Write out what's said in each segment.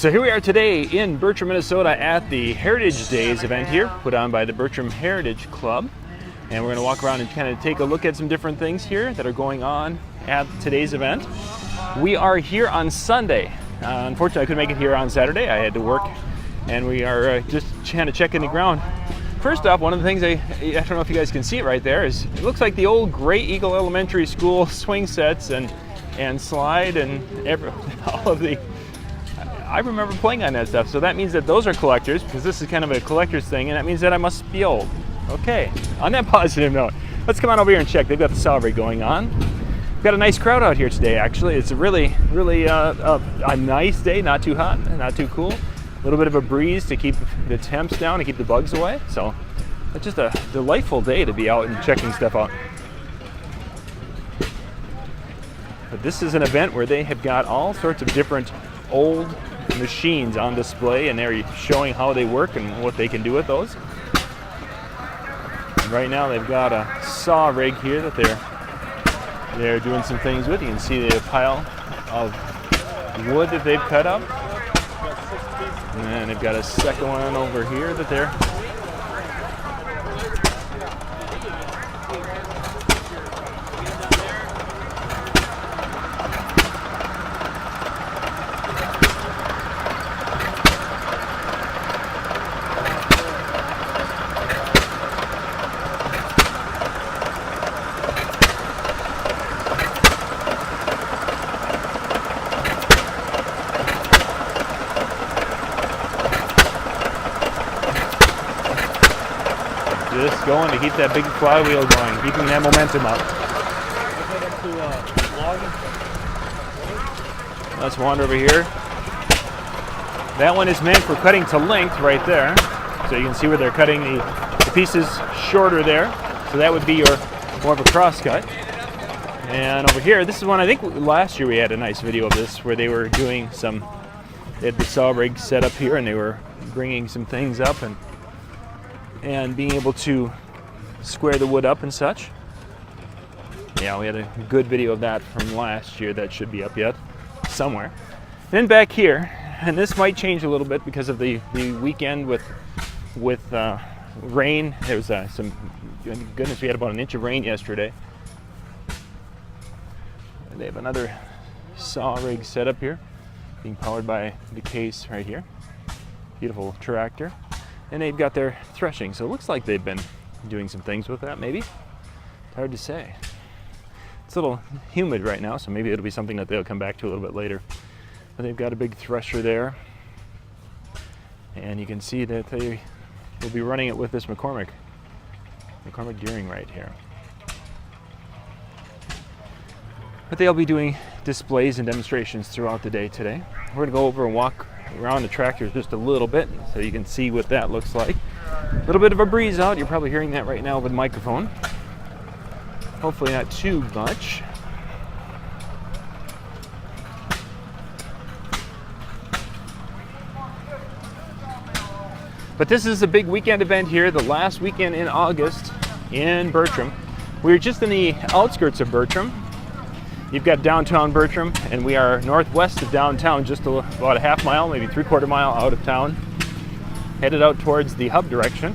So here we are today in Burtrum, Minnesota at the Heritage Days event here, put on by the Burtrum Heritage Club. And we're going to walk around and kind of take a look at some different things here that are going on at today's event. We are here on Sunday. Unfortunately, I couldn't make it here on Saturday. I had to work, and we are just kind of checking the ground. First off, one of the things, I don't know if you guys can see it right there, is it looks like the old Gray Eagle Elementary School swing sets and slide and all of the... I remember playing on that stuff, so that means that those are collectors, because this is kind of a collector's thing, and that means that I must be old. Okay, on that positive note, let's come on over here and check. They've got the celebrate going on. We've got a nice crowd out here today, actually. It's a really a nice day, not too hot, not too cool. A little bit of a breeze to keep the temps down and keep the bugs away. So it's just a delightful day to be out and checking stuff out. But this is an event where they have got all sorts of different old machines on display, and they're showing how they work and what they can do with those. And right now they've got a saw rig here that they're doing some things with. You can see the pile of wood that they've cut up. And they've got a second one over here that they're... Just going to keep that big flywheel going, keeping that momentum up. Let's wander over here. That one is meant for cutting to length right there. So you can see where they're cutting the pieces shorter there. So that would be your more of a cross cut. And over here, this is one, I think last year we had a nice video of this where they were doing some, they had the saw rig set up here and they were bringing some things up and being able to square the wood up and such. Yeah, we had a good video of that from last year that should be up yet somewhere. Then back here, and this might change a little bit because of the weekend with rain. There was some, goodness, we had about an inch of rain yesterday. And they have another saw rig set up here, being powered by the case right here. Beautiful tractor. And they've got their threshing, so it looks like they've been doing some things with that, maybe. It's hard to say. It's a little humid right now, so maybe it'll be something that they'll come back to a little bit later. But they've got a big thresher there. And you can see that they will be running it with this McCormick gearing right here. But they'll be doing displays and demonstrations throughout the day today. We're gonna go over and walk around the tractors just a little bit so you can see what that looks like. A little bit of a breeze out. You're probably hearing that right now with the microphone. Hopefully not too much. But this is a big weekend event here, the last weekend in August in Burtrum. We're just in the outskirts of Burtrum. You've got downtown Burtrum, and we are northwest of downtown, just about a half mile, maybe 3/4 mile out of town, headed out towards the hub direction.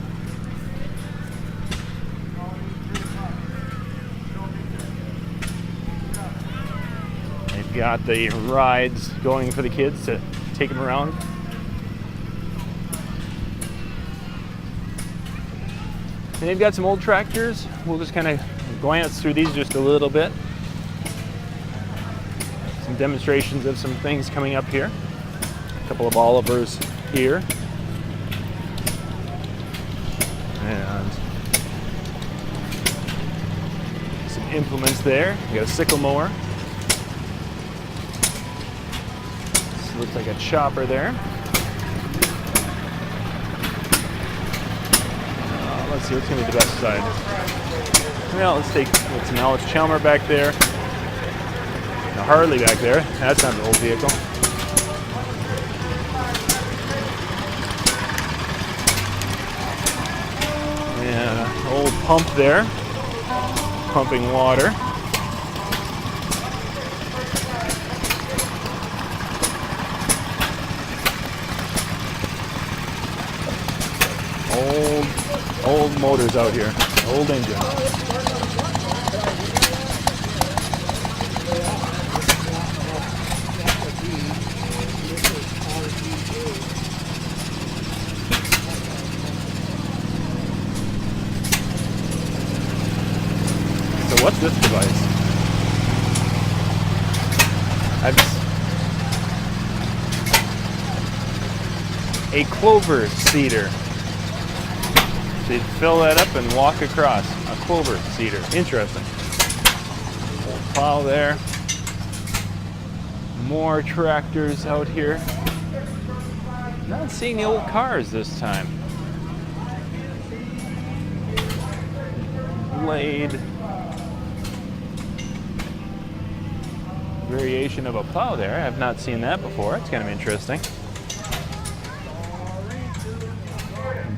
They've got the rides going for the kids to take them around. And they've got some old tractors. We'll just kind of glance through these just a little bit. Some demonstrations of some things coming up here. A couple of Olivers here. And some implements there. We got a sickle mower. This looks like a chopper there. Let's see what's going to be the best side. Well, let's take some Alex Chalmer back there. A Harley back there. That's not an old vehicle. And an old pump there, pumping water. Old motors out here, old engines. So what's this device? A clover seeder. So you'd fill that up and walk across. A clover seeder. Interesting. Plow there. More tractors out here. Not seeing the old cars this time. Blade. Variation of a plow there. I've not seen that before. It's kind of interesting.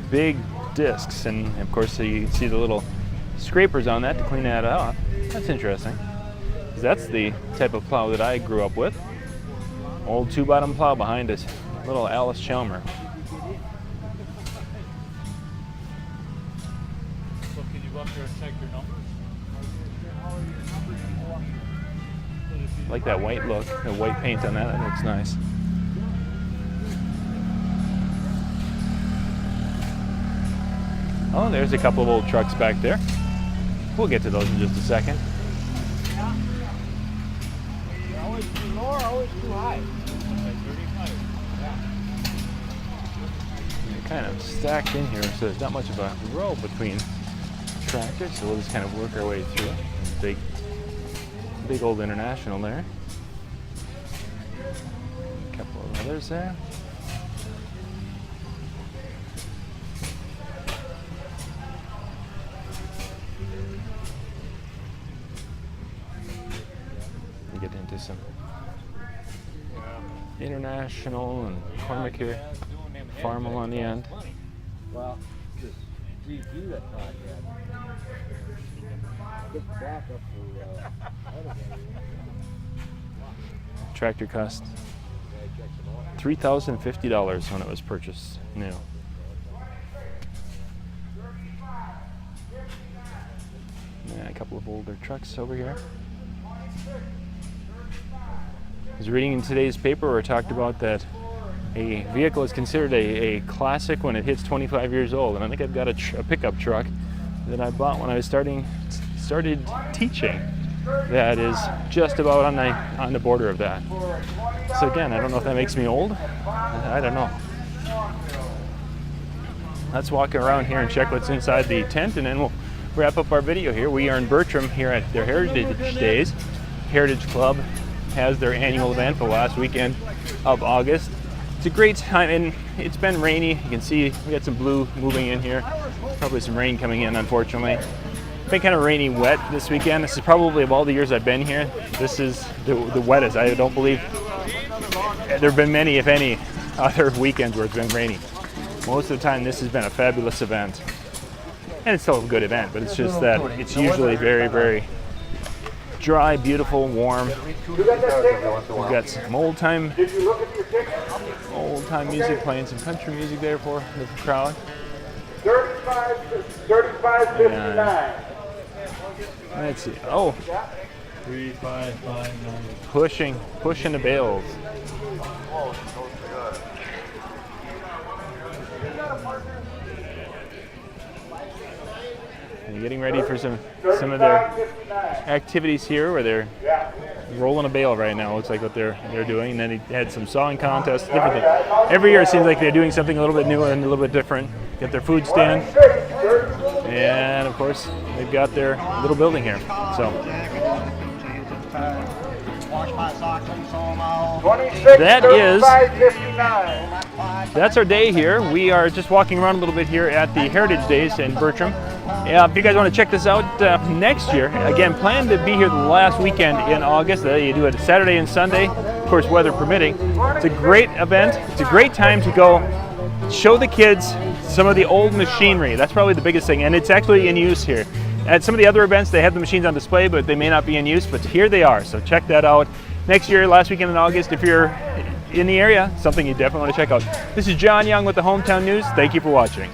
Big discs, and of course you can see the little scrapers on that to clean that off. That's interesting. That's the type of plow that I grew up with. Old 2-bottom plow behind us. Little Alice Chalmer. So can you go up there and check your numbers? I like that white look, the white paint on that. That looks nice. Oh, there's a couple of old trucks back there. We'll get to those in just a second. They're always too low or always too high? They're kind of stacked in here, so there's not much of a row between tractors, so we'll just kind of work our way through it. Big old International there. A couple of others there. Get into some International and Cormac here, Farmel on the end. Well, just redo that project. Get back up to Tractor cost $3,050 when it was purchased new. Yeah, a couple of older trucks over here. I was reading in today's paper where it talked about that a vehicle is considered a classic when it hits 25 years old, and I think I've got a pickup truck that I bought when I was started teaching that is just about on the border of that. So again, I don't know if that makes me old. I don't know. Let's walk around here and check what's inside the tent, and then we'll wrap up our video here. We are in Burtrum here at their Heritage Days. Heritage Club has their annual event for the last weekend of August. It's a great time, and it's been rainy. You can see we got some blue moving in here. Probably some rain coming in, unfortunately. It's been kind of rainy, wet this weekend. This is probably, of all the years I've been here, this is the wettest. I don't believe there have been many, if any, other weekends where it's been rainy. Most of the time, this has been a fabulous event. And it's still a good event, but it's just that it's usually very, very dry, beautiful, warm. We've got some old-time music playing, some country music there for the crowd. 35.59. Let's see. Oh, 3559. pushing the bales. And getting ready for some of their activities here, where they're rolling a bale right now. Looks like what they're doing. And then he had some sawing contests, different things. Every year it seems like they're doing something a little bit new and a little bit different. Get their food stand, and of course they've got their little building here. So that's our day here. We are just walking around a little bit here at the Heritage Days in Burtrum. If you guys want to check this out next year, again, plan to be here the last weekend in August. You do it Saturday and Sunday, of course, weather permitting. It's a great event. It's a great time to go show the kids some of the old machinery. That's probably the biggest thing, and it's actually in use here. At some of the other events, they have the machines on display, but they may not be in use, but here they are. So check that out. Next year, last weekend in August, if you're in the area, something you definitely want to check out. This is John Young with the Hometown News. Thank you for watching.